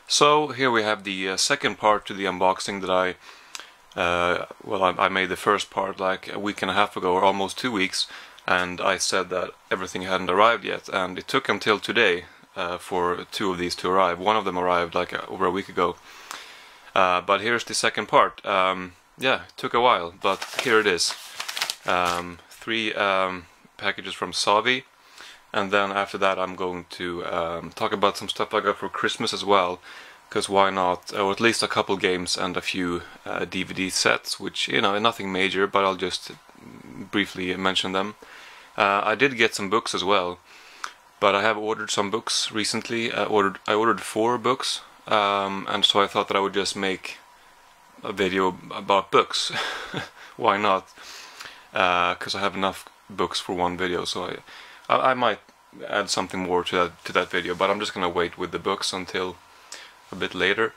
So here we have the second part to the unboxing that I made the first part like a week and a half ago, or almost 2 weeks, and I said that everything hadn't arrived yet, and it took until today for two of these to arrive. One of them arrived like over a week ago, but here's the second part. Yeah, it took a while, but here it is. Three packages from Savi. And then after that I'm going to talk about some stuff I got for Christmas as well, because why not, or at least a couple games and a few DVD sets, which, you know, nothing major, but I'll just briefly mention them. I did get some books as well, but I have ordered some books recently. I ordered 4 books, and so I thought that I would just make a video about books. Why not? Because I have enough books for one video, so I might add something more to that video, but I'm just gonna wait with the books until a bit later.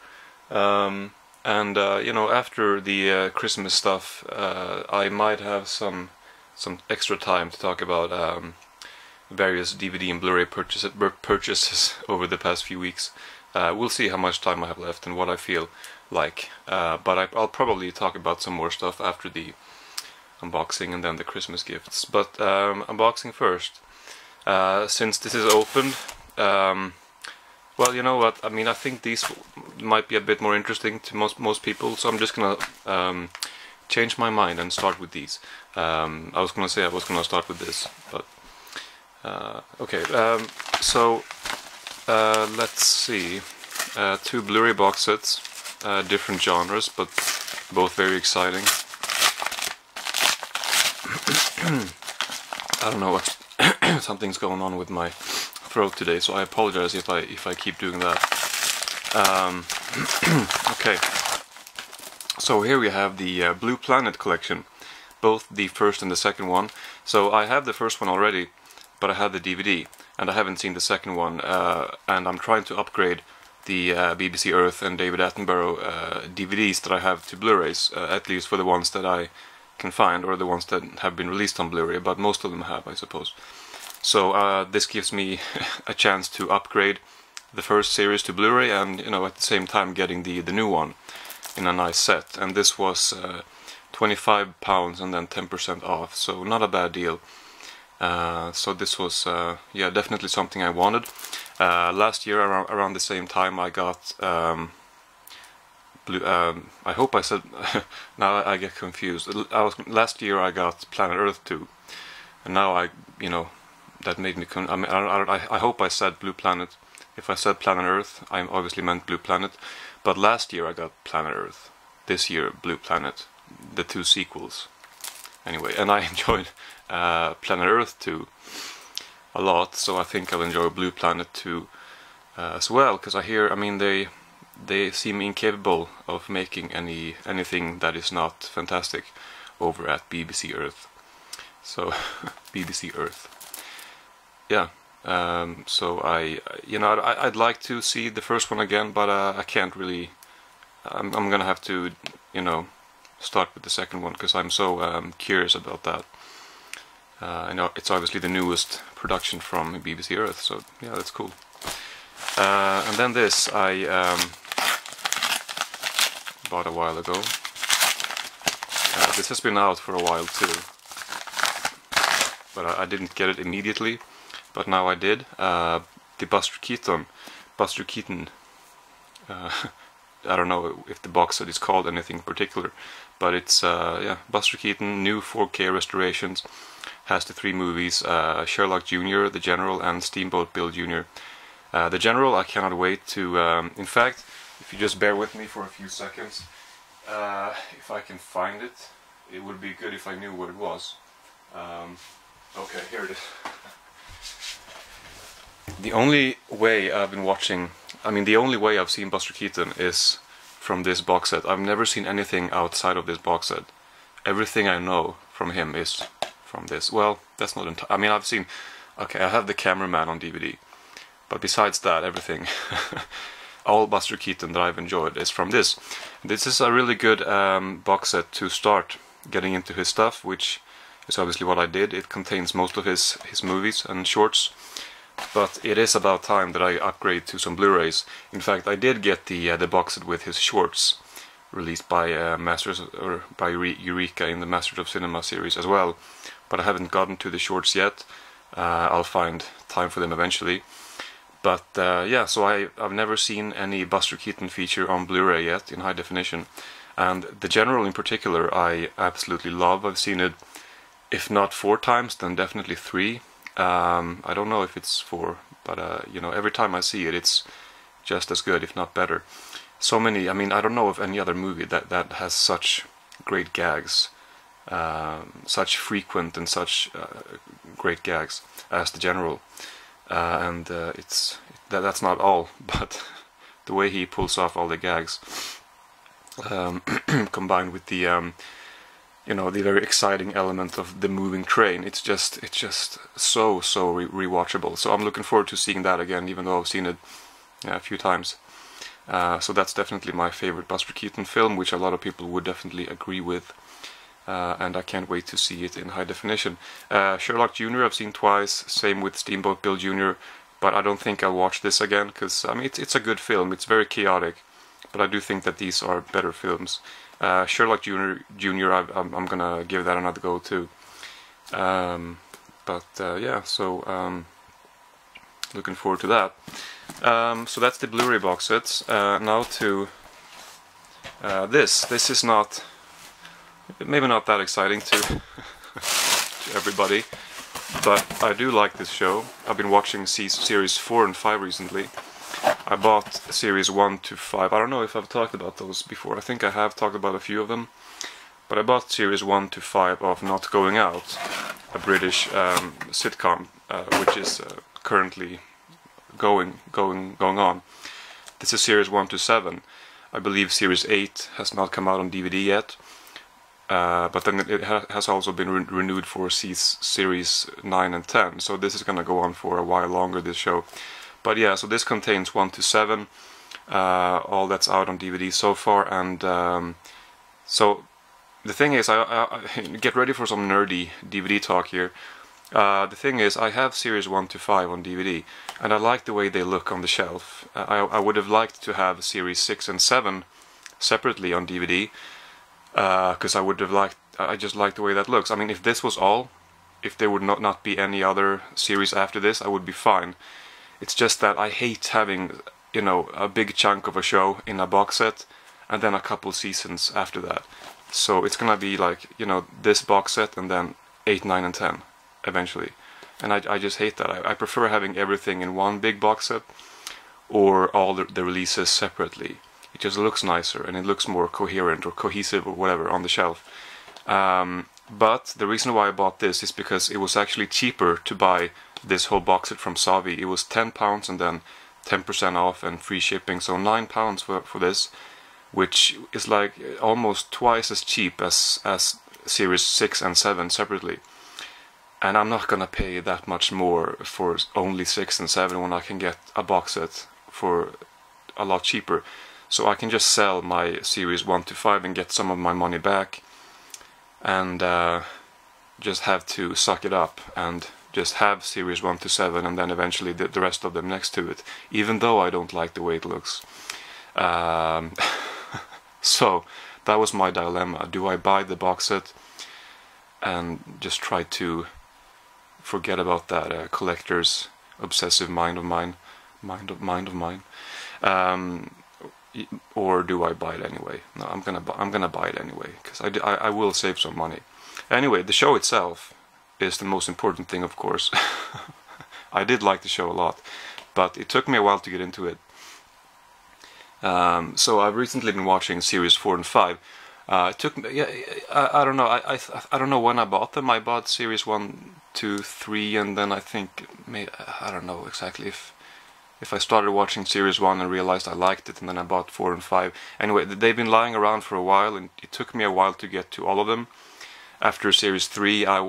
You know, after the Christmas stuff, I might have some extra time to talk about various DVD and Blu-ray purchases over the past few weeks. We'll see how much time I have left and what I feel like, but I'll probably talk about some more stuff after the unboxing and then the Christmas gifts. But unboxing first. Since this is opened, well, you know what, I mean, I think these might be a bit more interesting to most people, so I'm just gonna change my mind and start with these. I was gonna say I was gonna start with this, but okay, so let's see, 2 Blu-ray box sets, different genres, but both very exciting. I don't know what something's going on with my throat today, so I apologize if I keep doing that. Okay, so here we have the Blue Planet collection, both the first and the second one. So I have the first one already, but I have the DVD, and I haven't seen the second one, and I'm trying to upgrade the BBC Earth and David Attenborough DVDs that I have to Blu-rays, at least for the ones that I can find, or the ones that have been released on Blu-ray, but most of them have, I suppose. So this gives me a chance to upgrade the first series to Blu-ray, and, you know, at the same time getting the new one in a nice set. And this was £25 and then 10% off, so not a bad deal. So this was yeah, definitely something I wanted. Last year around the same time I got I hope I said now I get confused. Last year I got Planet Earth 2, and now you know, that made me I hope I said Blue Planet. If I said Planet Earth, I obviously meant Blue Planet. But last year I got Planet Earth. This year Blue Planet, the 2 sequels. Anyway, and I enjoyed Planet Earth 2 a lot, so I think I'll enjoy Blue Planet 2 as well, because I mean, they seem incapable of making anything that is not fantastic over at BBC Earth. So BBC Earth. Yeah. So I'd like to see the first one again, but I can't really. I'm gonna have to, you know, start with the second one, because I'm so curious about that. I know it's obviously the newest production from BBC Earth, so yeah, that's cool. And then this I bought a while ago. This has been out for a while too, but I didn't get it immediately. But now I did. The Buster Keaton. I don't know if the box set is called anything particular, but it's yeah, Buster Keaton, new 4K restorations. Has the 3 movies: Sherlock Jr., The General, and Steamboat Bill Jr. The General, I cannot wait to. In fact, if you just bear with me for a few seconds, if I can find it, it would be good if I knew what it was. Okay, here it is. The only way I've been watching, I mean, the only way I've seen Buster Keaton is from this box set. I've never seen anything outside of this box set. Everything I know from him is from this. Well, that's not I mean, I've seen, okay, I have The Cameraman on DVD, but besides that, everything, all Buster Keaton that I've enjoyed is from this. This is a really good box set to start getting into his stuff, which is obviously what I did. It contains most of his movies and shorts but it is about time that I upgrade to some Blu-rays. In fact, I did get the box set with his shorts, released by Eureka in the Masters of Cinema series as well, but I haven't gotten to the shorts yet. I'll find time for them eventually. But yeah, so I've never seen any Buster Keaton feature on Blu-ray yet in high definition, and the General in particular I absolutely love. I've seen it, if not 4 times, then definitely 3. I don't know if it's 4, but you know, every time I see it, it's just as good, if not better. So many, I mean, I don't know of any other movie that has such great gags, such frequent and such great gags as the General. And that's not all, but the way he pulls off all the gags, combined with the you know, the very exciting element of the moving train, it's just so rewatchable. So I'm looking forward to seeing that again, even though I've seen it a few times. So that's definitely my favorite Buster Keaton film, which a lot of people would definitely agree with. And I can't wait to see it in high definition. Sherlock Jr. I've seen twice, same with Steamboat Bill Jr., but I don't think I'll watch this again, because I mean, it's a good film, it's very chaotic, but I do think that these are better films. Sherlock Jr. I'm gonna give that another go too. Yeah, so looking forward to that. So that's the Blu-ray box sets. Now to this is not, maybe not that exciting to, to everybody, but I do like this show. I've been watching series 4 and 5 recently. I bought series 1 to 5. I don't know if I've talked about those before. I think I have talked about a few of them. But I bought series 1 to 5 of Not Going Out, a British sitcom, which is currently going on. This is series 1 to 7. I believe series 8 has not come out on DVD yet. But then it has also been renewed for series 9 and 10. So this is going to go on for a while longer, this show. But yeah, so this contains 1 to 7, all that's out on DVD so far, and so the thing is, I get ready for some nerdy DVD talk here. The thing is, I have series 1 to 5 on DVD, and I like the way they look on the shelf. I would have liked to have series 6 and 7 separately on DVD, because I just like the way that looks. I mean, if this was all, if there would not be any other series after this, I would be fine. It's just that I hate having, you know, a big chunk of a show in a box set and then a couple seasons after that. So it's gonna be like, you know, this box set and then 8, 9 and 10 eventually. And I just hate that. I prefer having everything in one big box set, or all the releases separately. It just looks nicer and it looks more coherent or cohesive or whatever on the shelf. But the reason why I bought this is because it was actually cheaper to buy this whole box set from Savi. It was £10 and then 10% off and free shipping, so £9 for this, which is like almost twice as cheap as series 6 and 7 separately. And I'm not gonna pay that much more for only 6 and 7 when I can get a box set for a lot cheaper. So I can just sell my series 1 to 5 and get some of my money back, and just have to suck it up and just have series 1 to 7 and then eventually the rest of them next to it, even though I don't like the way it looks. So that was my dilemma. Do I buy the box set and just try to forget about that collector's obsessive mind of mine, or do I buy it anyway? No, I'm gonna buy it anyway, because I will save some money. Anyway, the show itself is the most important thing, of course. I did like the show a lot, but it took me a while to get into it. So I've recently been watching series 4 and 5. It took me, yeah, I don't know. I don't know when I bought them. I bought series 1, 2, 3, and then I think I don't know exactly if I started watching series 1 and realized I liked it, and then I bought 4 and 5. Anyway, they've been lying around for a while, and it took me a while to get to all of them. After series 3, I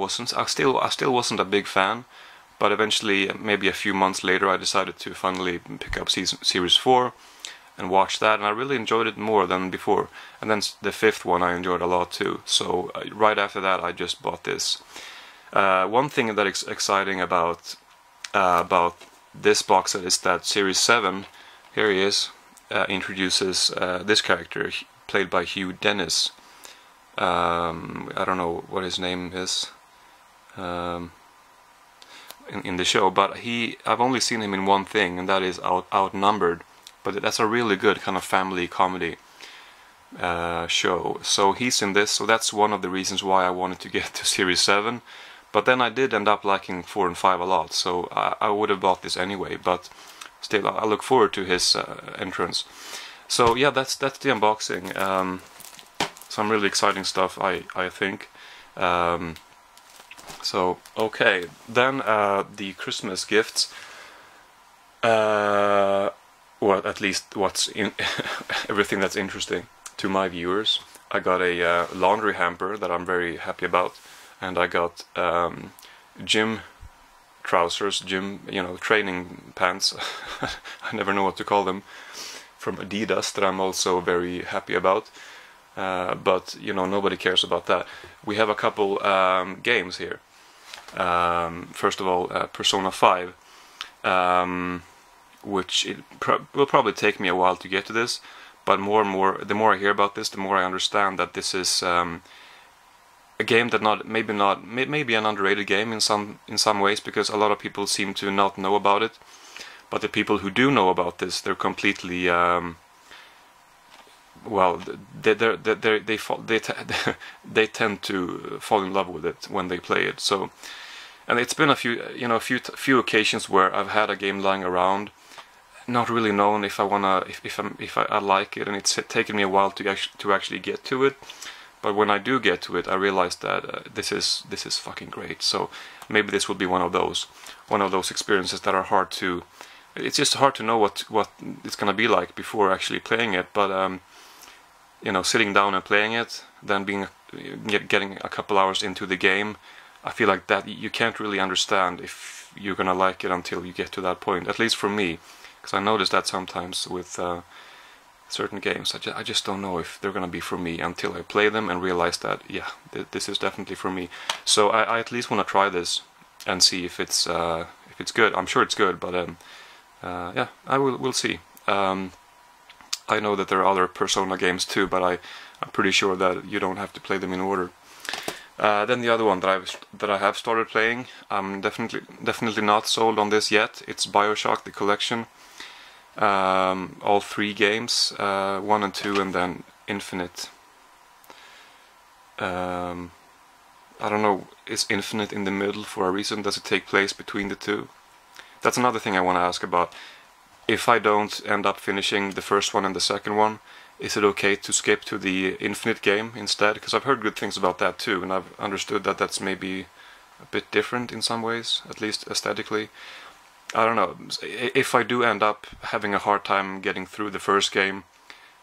still wasn't a big fan, but eventually, maybe a few months later, I decided to finally pick up series 4 and watch that, and I really enjoyed it more than before. And then the 5th one I enjoyed a lot too. So right after that, I just bought this. One thing that is exciting about this box set is that Series 7, here he is, introduces this character, played by Hugh Dennis. I don't know what his name is in the show, but I've only seen him in one thing, and that is Outnumbered. But that's a really good kind of family comedy show. So he's in this, so that's one of the reasons why I wanted to get to Series 7. But then I did end up liking 4 and 5 a lot, so I would have bought this anyway. But still, I look forward to his entrance. So yeah, that's the unboxing. Some really exciting stuff, I think. So okay, then the Christmas gifts. Well, at least what's in everything that's interesting to my viewers. I got a laundry hamper that I'm very happy about, and I got gym trousers, training pants. I never know what to call them, from Adidas, that I'm also very happy about. But nobody cares about that. We have a couple games here. First of all, Persona 5, which will probably take me a while to get to this, but more and more, the more I hear about this, the more I understand that this is a game that maybe an underrated game in some ways, because a lot of people seem to not know about it. But the people who do know about this, they're completely well, they tend to fall in love with it when they play it. So, and it's been a few occasions where I've had a game lying around, not really knowing if I like it, and it's taken me a while to actually get to it. But when I do get to it, I realize that this is fucking great. So maybe this will be one of those experiences that are hard to. It's just hard to know what it's gonna be like before actually playing it. But sitting down and playing it, then getting a couple hours into the game, I feel like that you can't really understand if you're gonna like it until you get to that point. At least for me, because I notice that sometimes with certain games, I just don't know if they're gonna be for me until I play them and realize that this is definitely for me. So I at least want to try this and see if it's good. I'm sure it's good, but yeah, we'll see. I know that there are other Persona games too, but I'm pretty sure that you don't have to play them in order. Then the other one that I have started playing, I'm definitely not sold on this yet. It's BioShock, the collection. All 3 games, 1 and 2, and then Infinite. I don't know, is Infinite in the middle for a reason? Does it take place between the two? That's another thing I want to ask about. If I don't end up finishing the first one and the second one, is it okay to skip to the Infinite game instead? Because I've heard good things about that too, and I've understood that that's maybe a bit different in some ways, at least aesthetically. I don't know. If I do end up having a hard time getting through the first game,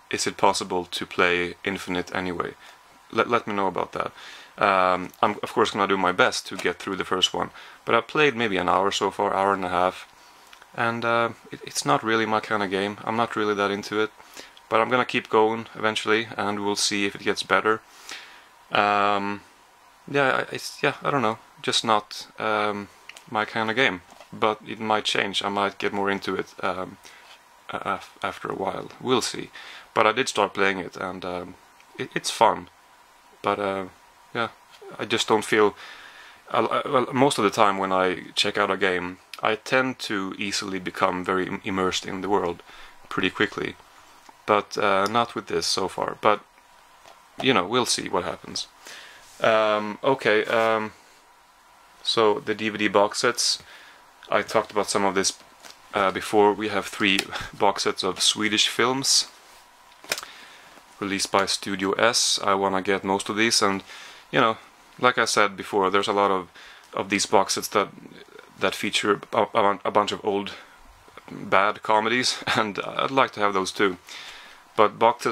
is it possible to play Infinite anyway? Let me know about that. I'm of course gonna do my best to get through the first one, but I've played maybe an hour so far, hour and a half, and it's not really my kind of game. I'm not really that into it, but I'm gonna keep going eventually, and we'll see if it gets better. Yeah, I don't know, just not my kind of game, but it might change. I might get more into it after a while. We'll see. But I did start playing it, and it's fun. But yeah, I just don't feel. Well, most of the time when I check out a game, I tend to easily become very immersed in the world pretty quickly. But not with this so far. But we'll see what happens. Okay. So the DVD box sets. I talked about some of this before. We have 3 box sets of Swedish films released by Studio S. I want to get most of these, and like I said before, there's a lot of these box sets that feature a bunch of old bad comedies, and I'd like to have those too. But box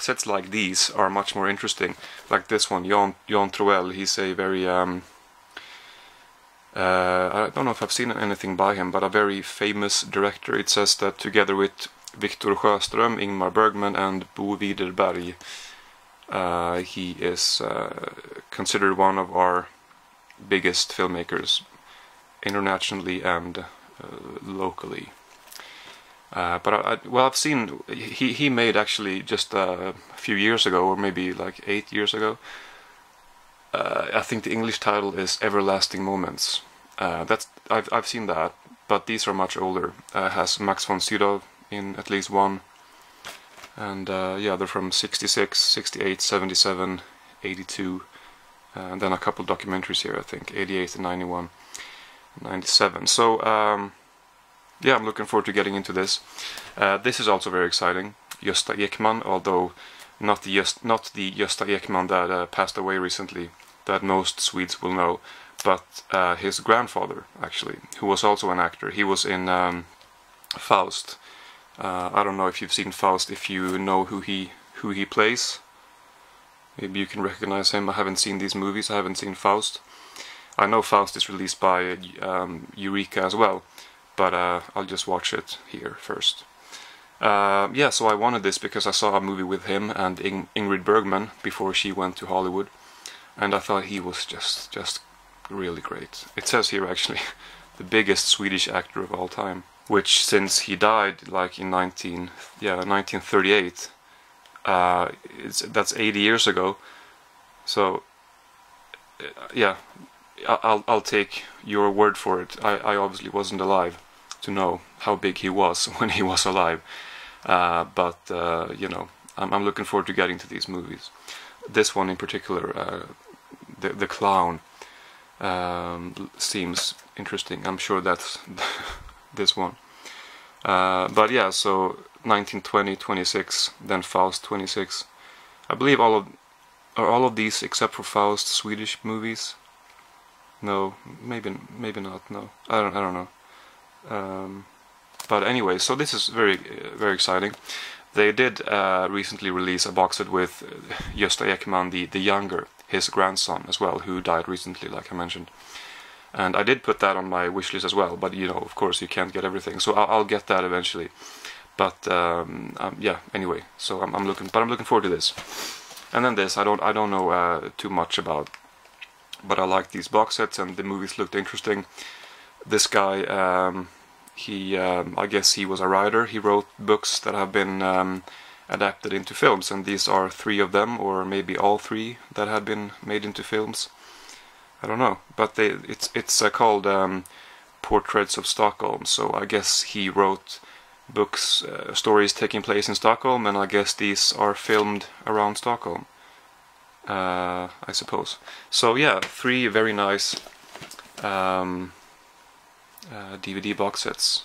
sets like these are much more interesting. Like this one, Jan Troell. He's a very I don't know if I've seen anything by him, but a very famous director. It says that together with Victor Sjöström, Ingmar Bergman, and Bo Widerberg, he is considered one of our biggest filmmakers internationally and locally. But well, I've seen he made actually just a few years ago, or maybe like 8 years ago. I think the English title is Everlasting Moments. I've seen that, but these are much older. Has Max von Sydow in at least one, and yeah, they're from 66, 68, 77, 82, and then a couple documentaries here, I think 88 and 91, 97. So yeah, I'm looking forward to getting into this. This is also very exciting. Gösta Ekman, although not the Gösta Ekman that passed away recently, that most Swedes will know, but his grandfather, actually, who was also an actor. He was in Faust. I don't know if you've seen Faust, if you know who he plays. Maybe you can recognize him. I haven't seen these movies. I haven't seen Faust. I know Faust is released by Eureka as well, but I'll just watch it here first. Yeah, so I wanted this because I saw a movie with him and Ingrid Bergman before she went to Hollywood, and I thought he was just really great. It says here actually the biggest Swedish actor of all time, which since he died like in 1938, that's 80 years ago. So yeah, I'll take your word for it. I obviously wasn't alive to know how big he was when he was alive, but you know, I'm looking forward to getting to these movies. This one in particular, the clown, seems interesting. I'm sure that's this one. But yeah, so 1920, 26, then Faust 26. I believe all of these except for Faust Swedish movies. No, maybe not. No, I don't know. But anyway, so this is very exciting. They did recently release a box set with Gösta Ekman the younger, his grandson as well, who died recently, like I mentioned. And I did put that on my wish list as well, but you know, of course, you can't get everything, so I'll get that eventually. But yeah, anyway, so I'm looking forward to this. And then this, I don't know too much about, but I like these box sets, and the movies looked interesting. This guy, I guess he was a writer. He wrote books that have been adapted into films, and these are 3 of them, or maybe all 3 that had been made into films. I don't know, but it's called Portraits of Stockholm. So I guess he wrote books, stories taking place in Stockholm, and I guess these are filmed around Stockholm, I suppose. So yeah, 3 very nice DVD box sets.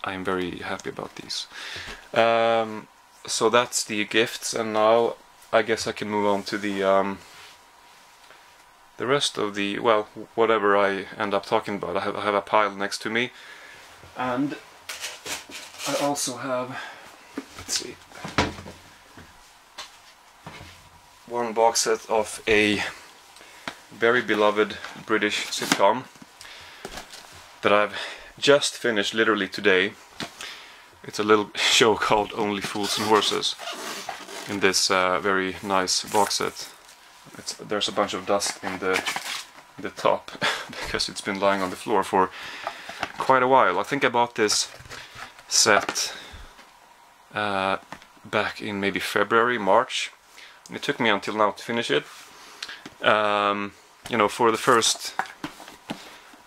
I am very happy about these. So that's the gifts, and now I guess I can move on to the rest of the, well, whatever I end up talking about. I have a pile next to me, and I also have, let's see, one box set of a very beloved British sitcom that I've just finished literally today. It's a little show called Only Fools and Horses, in this very nice box set. There's a bunch of dust in the top because it's been lying on the floor for quite a while. I think I bought this set back in maybe February, March, and it took me until now to finish it. You know, for the first,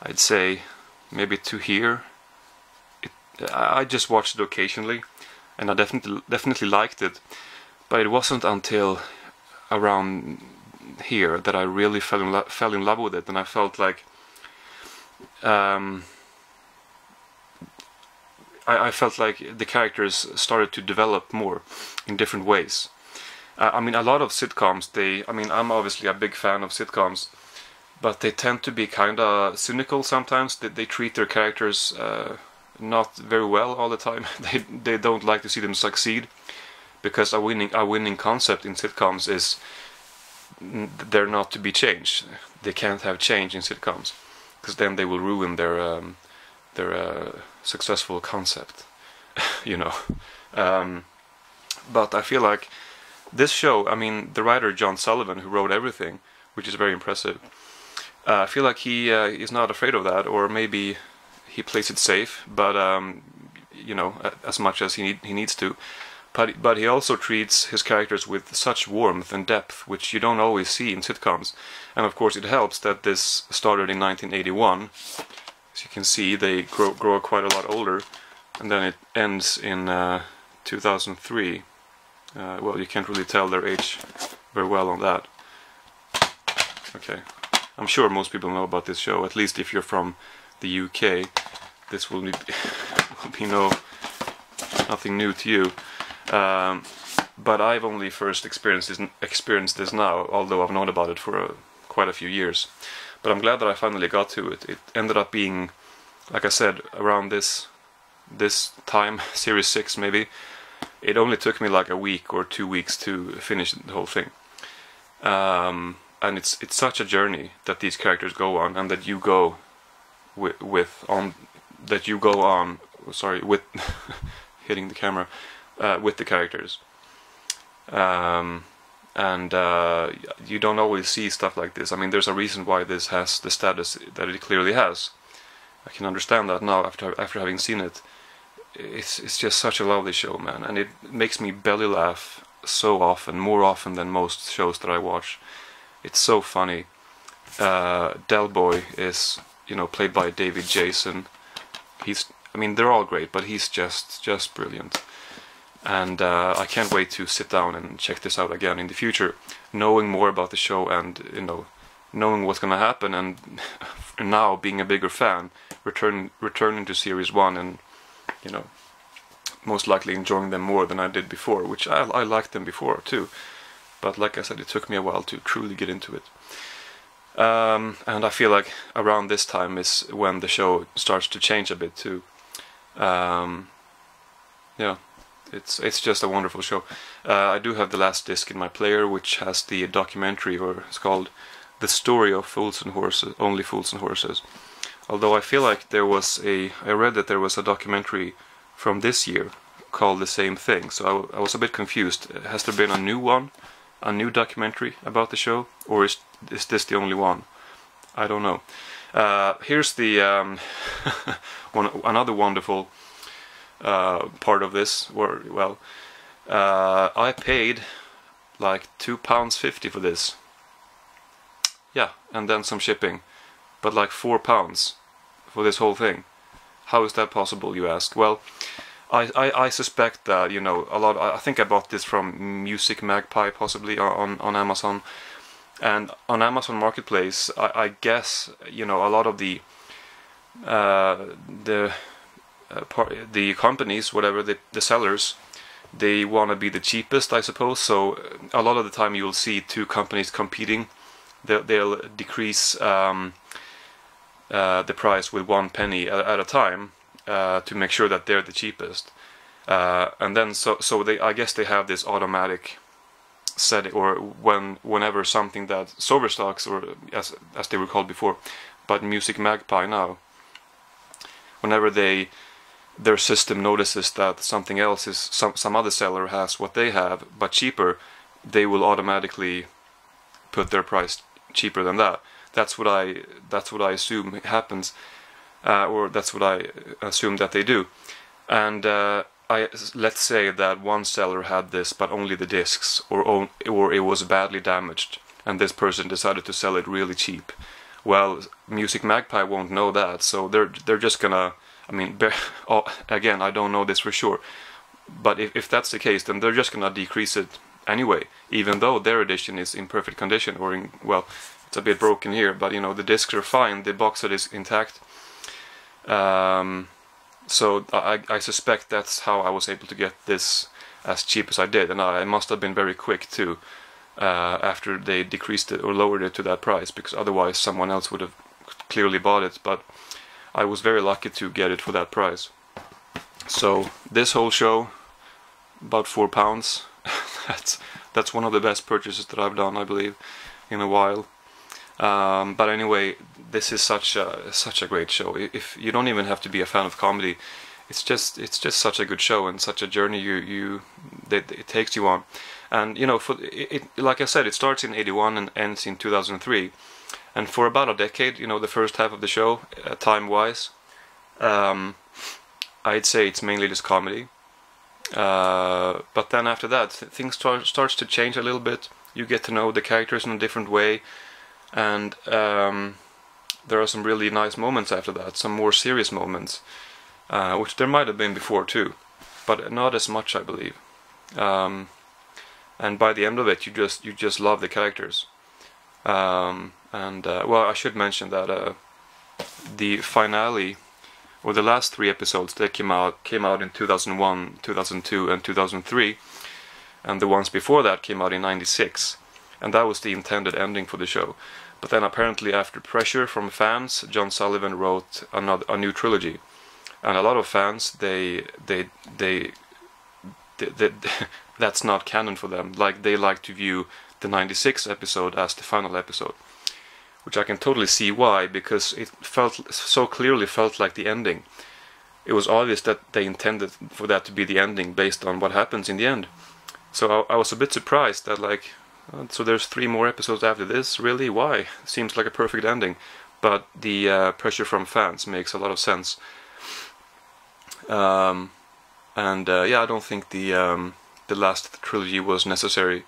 I'd say, maybe to here, I just watched it occasionally, and I definitely liked it, but it wasn't until around here that I really fell in love with it, and I felt like I felt like the characters started to develop more in different ways. I mean, a lot of sitcoms, I mean, I'm obviously a big fan of sitcoms, but they tend to be kinda cynical sometimes. They treat their characters not very well all the time. They don't like to see them succeed, because a winning concept in sitcoms is they're not to be changed. They can't have change in sitcoms, because then they will ruin their successful concept, you know. But I feel like this show, I mean, the writer John Sullivan, who wrote everything, which is very impressive, I feel like he is not afraid of that, or maybe he plays it safe, but you know, as much as he needs to. But he also treats his characters with such warmth and depth, which you don't always see in sitcoms. And of course, it helps that this started in 1981. As you can see, they grow quite a lot older, and then it ends in 2003. Well, you can't really tell their age very well on that. Okay, I'm sure most people know about this show. At least if you're from the UK, this will be nothing new to you. But I've only first experienced this now, although I've known about it for quite a few years. But I'm glad that I finally got to it. It ended up being, like I said, around this time, Series 6 maybe. It only took me like a week or 2 weeks to finish the whole thing. And it's such a journey that these characters go on, and that you go with hitting the camera. With the characters, and you don't always see stuff like this. I mean, there's a reason why this has the status that it clearly has. I can understand that now after having seen it. It's just such a lovely show, man, and it makes me belly laugh so often, more often than most shows that I watch. It's so funny. Del Boy is, you know, played by David Jason. I mean, they're all great, but he's just brilliant. And I can't wait to sit down and check this out again in the future, knowing more about the show, and you know, knowing what's gonna happen, and now being a bigger fan, returning to Series 1, and you know, most likely enjoying them more than I did before, which I liked them before too, but like I said, it took me a while to truly get into it. And I feel like around this time is when the show starts to change a bit too. Yeah. It's just a wonderful show. I do have the last disc in my player, which has the documentary, or it's called The Story of Fools and Horses, Only Fools and Horses. Although I feel like I read that there was a documentary from this year called the same thing, so I was a bit confused. Has there been a new one? A new documentary about the show? Or is this the only one? I don't know. Here's the another wonderful part of this, well, I paid like £2.50 for this. Yeah, and then some shipping, but like £4 for this whole thing. How is that possible, you ask? Well, I suspect that, you know, I think I bought this from Music Magpie, possibly on Amazon, and on Amazon Marketplace, I guess, you know, a lot of the companies, whatever, the sellers, they want to be the cheapest, I suppose. So a lot of the time you'll see two companies competing. They'll decrease the price with 1 penny at a time to make sure that they're the cheapest. And then so I guess they have this automatic setting, or whenever something that Soberstocks, or as they were called before, but Music Magpie now, whenever their system notices that something else is, some other seller has what they have but cheaper, they will automatically put their price cheaper than that. That's what I assume happens, or that's what I assume that they do. And let's say that one seller had this but only the discs, or it was badly damaged, and this person decided to sell it really cheap. Well, Music Magpie won't know that, so they're just gonna, I mean, again, I don't know this for sure, but if that's the case, then they're just gonna decrease it anyway, even though their edition is in perfect condition, or well, it's a bit broken here, but you know, the discs are fine, the box set is intact. So I suspect that's how I was able to get this as cheap as I did, and I must have been very quick too, after they decreased it or lowered it to that price, because otherwise someone else would have clearly bought it. But I was very lucky to get it for that price. So this whole show, about £4. that's one of the best purchases that I've done, I believe, in a while. But anyway, this is such a great show. If you don't even have to be a fan of comedy, it's just such a good show, and such a journey it takes you on. And you know, like I said, it starts in '81 and ends in 2003, and for about a decade, you know, the first half of the show, time-wise, I'd say it's mainly just comedy. But then after that, things starts to change a little bit. You get to know the characters in a different way, and there are some really nice moments after that, some more serious moments, which there might have been before too, but not as much, I believe. And by the end of it, you just love the characters. Well, I should mention that the finale, or the last 3 episodes, they came out in 2001, 2002, and 2003, and the ones before that came out in '96, and that was the intended ending for the show. But then apparently, after pressure from fans, John Sullivan wrote a new trilogy, and a lot of fans they that's not canon for them. Like, they like to view the '96 episode as the final episode, which I can totally see why, because it so clearly felt like the ending. It was obvious that they intended for that to be the ending based on what happens in the end. So I was a bit surprised that, like, so there's 3 more episodes after this? Really? Why? Seems like a perfect ending. But the pressure from fans makes a lot of sense. Yeah, I don't think the last trilogy was necessary,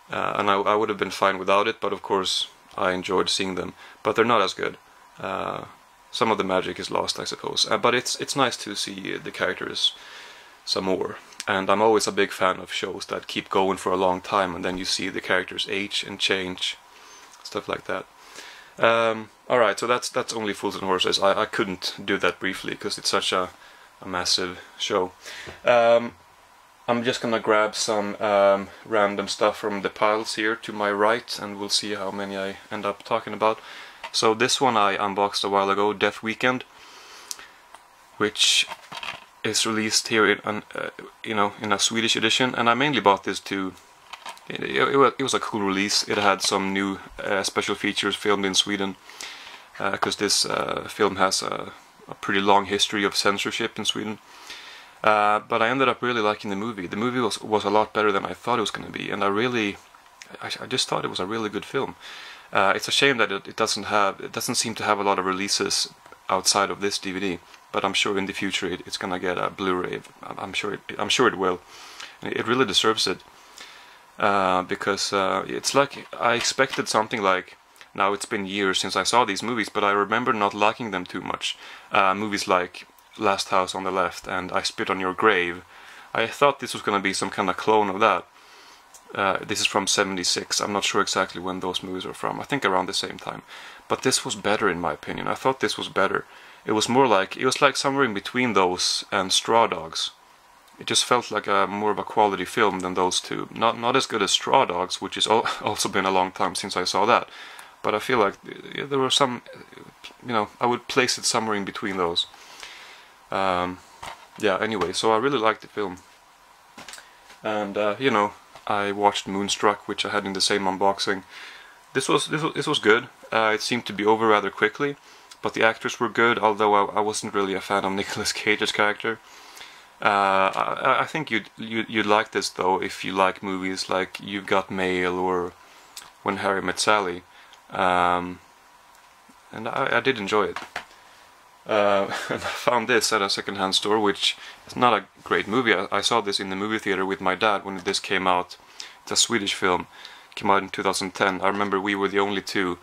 and I would have been fine without it. But of course, I enjoyed seeing them. But they're not as good. Some of the magic is lost, I suppose. But it's nice to see the characters some more. And I'm always a big fan of shows that keep going for a long time, and then you see the characters age and change, stuff like that. Alright, so that's only Fools and Horses. I couldn't do that briefly because it's such a massive show. I'm just gonna grab some random stuff from the piles here to my right, and we'll see how many I end up talking about. So this one I unboxed a while ago, Death Weekend, which is released here in a Swedish edition, and I mainly bought this to. It was a cool release. It had some new special features filmed in Sweden, because this film has a pretty long history of censorship in Sweden. But I ended up really liking the movie. The movie was a lot better than I thought it was going to be, and I just thought it was a really good film. It's a shame that it doesn't seem to have a lot of releases outside of this DVD. But I'm sure in the future it's gonna get a Blu-ray. I'm sure it will. It really deserves it, because it's like I expected something like. Now it's been years since I saw these movies, but I remember not liking them too much. Movies like Last House on the Left and I Spit on Your Grave. I thought this was gonna be some kind of clone of that. This is from '76. I'm not sure exactly when those movies are from. I think around the same time. But this was better in my opinion. I thought this was better. It was like somewhere in between those and Straw Dogs. It just felt like more of a quality film than those two. Not as good as Straw Dogs, which has also been a long time since I saw that. But I feel like there were some, I would place it somewhere in between those. Yeah. Anyway, so I really liked the film, and I watched Moonstruck, which I had in the same unboxing. This was good. It seemed to be over rather quickly. But the actors were good, although I wasn't really a fan of Nicolas Cage's character. I think you'd like this though if you like movies like You've Got Mail or When Harry Met Sally, and I did enjoy it. And I found this at a second-hand store, which is not a great movie. I saw this in the movie theater with my dad when this came out. It's a Swedish film. It came out in 2010. I remember we were the only two.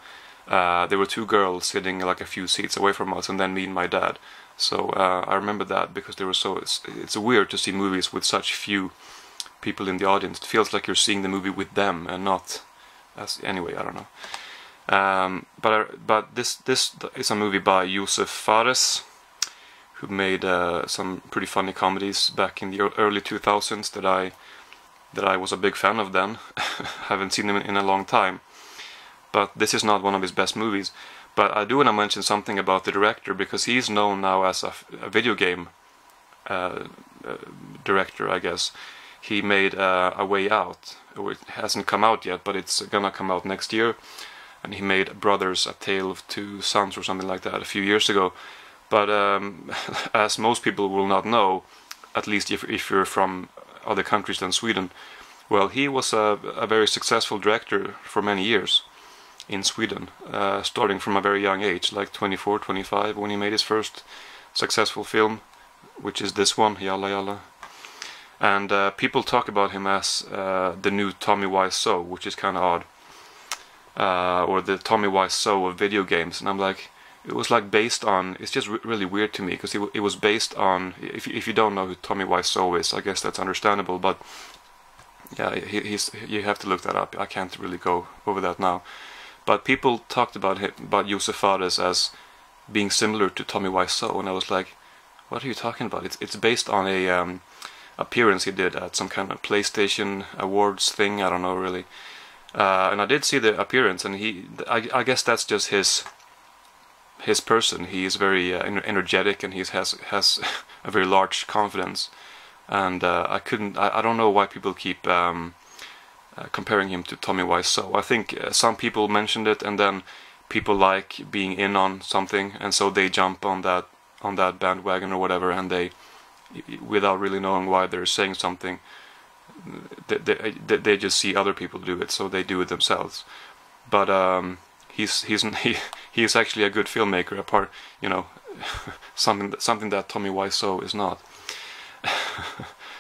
There were 2 girls sitting like a few seats away from us, and then me and my dad. So I remember that because they were it's weird to see movies with such few people in the audience. It feels like you're seeing the movie with them and not as. Anyway, I don't know. But this is a movie by Josef Fares, who made some pretty funny comedies back in the early 2000s that I was a big fan of then. Haven't seen them in a long time. But this is not one of his best movies. But I do want to mention something about the director, because he's known now as a video game director, I guess. He made A Way Out. It hasn't come out yet, but it's gonna come out next year. And he made Brothers, A Tale of Two Sons or something like that a few years ago. But as most people will not know, at least if you're from other countries than Sweden, well, he was a very successful director for many years in Sweden, starting from a very young age, like 24, 25, when he made his first successful film, which is this one, Yalla Yalla. And people talk about him as the new Tommy Wiseau, which is kind of odd. Or the Tommy Wiseau of video games, and I'm like, it was like based on, it's just really weird to me, because it was based on, if you don't know who Tommy Wiseau is, I guess that's understandable, but yeah, you have to look that up. I can't really go over that now. But people talked about him, about Josef Fares as being similar to Tommy Wiseau, and I was like, what are you talking about? It's based on a appearance he did at some kind of PlayStation Awards thing, I don't know really. And I did see the appearance, and I guess that's just his person. He is very energetic, and he has a very large confidence. And I don't know why people keep comparing him to Tommy Wiseau. I think some people mentioned it, and then people like being in on something, and so they jump on that bandwagon or whatever, and they, without really knowing why they're saying something, they just see other people do it, so they do it themselves. But he's actually a good filmmaker, apart, you know, something that Tommy Wiseau is not.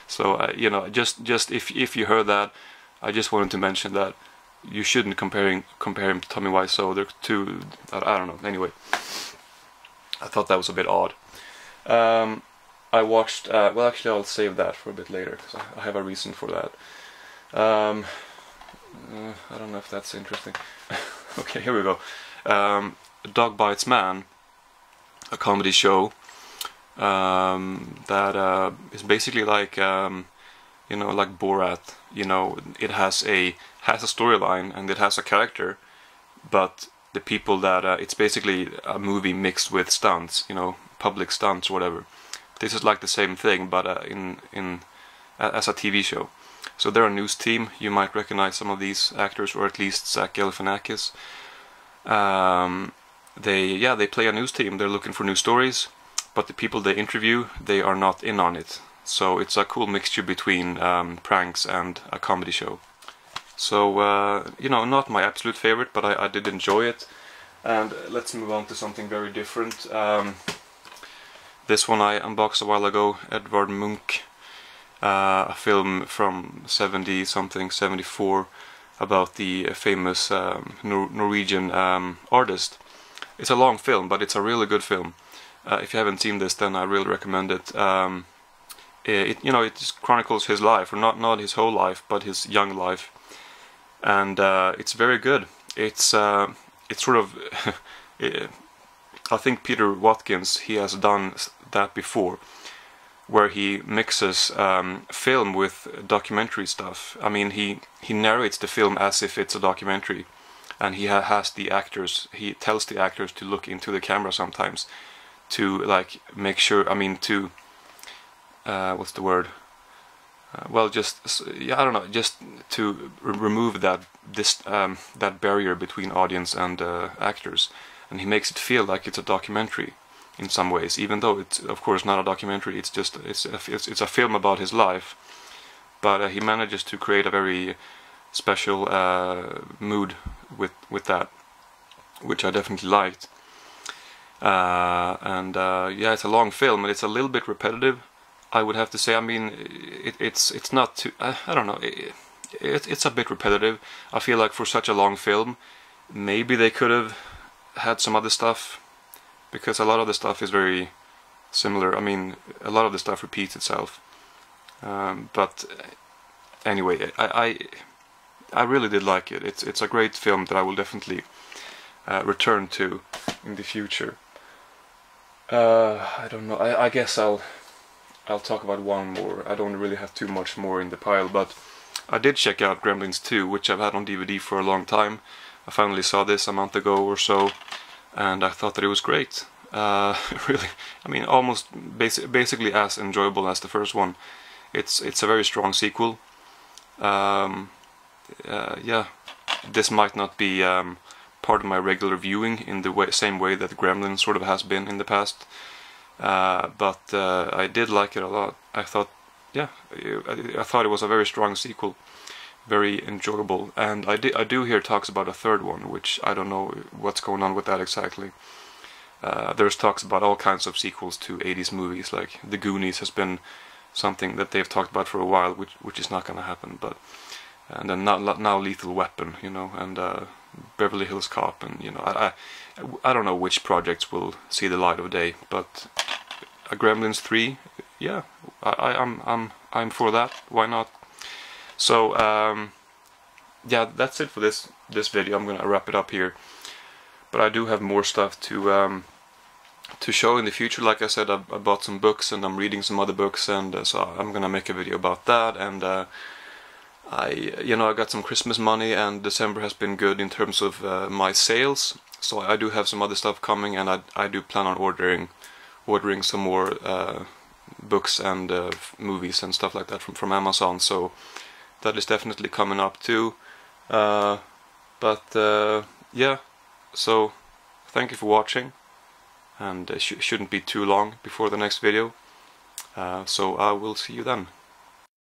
So you know, just if you heard that, I just wanted to mention that you shouldn't compare him to Tommy Wiseau. They're two, I don't know. Anyway, I thought that was a bit odd. I watched, well actually I'll save that for a bit later, because I have a reason for that. I don't know if that's interesting. Okay, here we go. Dog Bites Man, a comedy show that is basically like, you know, like Borat. You know, it has a storyline and it has a character, but the people that, it's basically a movie mixed with stunts, you know, public stunts or whatever. This is like the same thing, but as a TV show. So they're a news team. You might recognize some of these actors, or at least Zach Galifianakis. They play a news team. They're looking for new stories, but the people they interview, they are not in on it. So it's a cool mixture between pranks and a comedy show. So you know, not my absolute favorite, but I did enjoy it. And let's move on to something very different. This one I unboxed a while ago, Edvard Munch, a film from 74, about the famous Norwegian artist. It's a long film, but it's a really good film. If you haven't seen this, then I really recommend it. You know, it chronicles his life, or not his whole life, but his young life, and it's very good. It's sort of I think Peter Watkins, he has done that before, where he mixes film with documentary stuff. I mean, he narrates the film as if it's a documentary, and he has the actors, he tells the actors to look into the camera sometimes to like make sure, I mean, to what's the word? Well, just, yeah, I don't know, just to remove that barrier between audience and actors, and he makes it feel like it's a documentary in some ways, even though it's of course not a documentary. It's just it's a film about his life, but he manages to create a very special mood with that, which I definitely liked. Yeah, it's a long film, and it's a little bit repetitive, I would have to say. I mean, it's not too, I don't know, it's a bit repetitive. I feel like for such a long film, maybe they could have had some other stuff, because a lot of the stuff is very similar. I mean, a lot of the stuff repeats itself. But anyway, I really did like it. It's a great film that I will definitely return to in the future. I don't know. I guess I'll talk about one more. I don't really have too much more in the pile, but I did check out Gremlins 2, which I've had on DVD for a long time. I finally saw this a month ago or so, and I thought that it was great. Really, I mean, almost basically as enjoyable as the first one. It's a very strong sequel. Yeah, this might not be part of my regular viewing in the same way that Gremlins sort of has been in the past. But I did like it a lot. I thought, yeah, I thought it was a very strong sequel, very enjoyable. And I do hear talks about a third one, which I don't know what's going on with that exactly. there's talks about all kinds of sequels to 80s movies, like The Goonies has been something that they've talked about for a while, which is not going to happen. But and then now Lethal Weapon, you know, and Beverly Hills Cop, and you know, I don't know which projects will see the light of day, but a Gremlins 3, yeah, I'm for that. Why not? So yeah, that's it for this video. I'm gonna wrap it up here, but I do have more stuff to show in the future. Like I said, I bought some books and I'm reading some other books, and so I'm gonna make a video about that. And I got some Christmas money, and December has been good in terms of my sales. So I do have some other stuff coming, and I do plan on ordering some more books and movies and stuff like that from Amazon. So that is definitely coming up too. Yeah, so thank you for watching, and it shouldn't be too long before the next video. So I will see you then.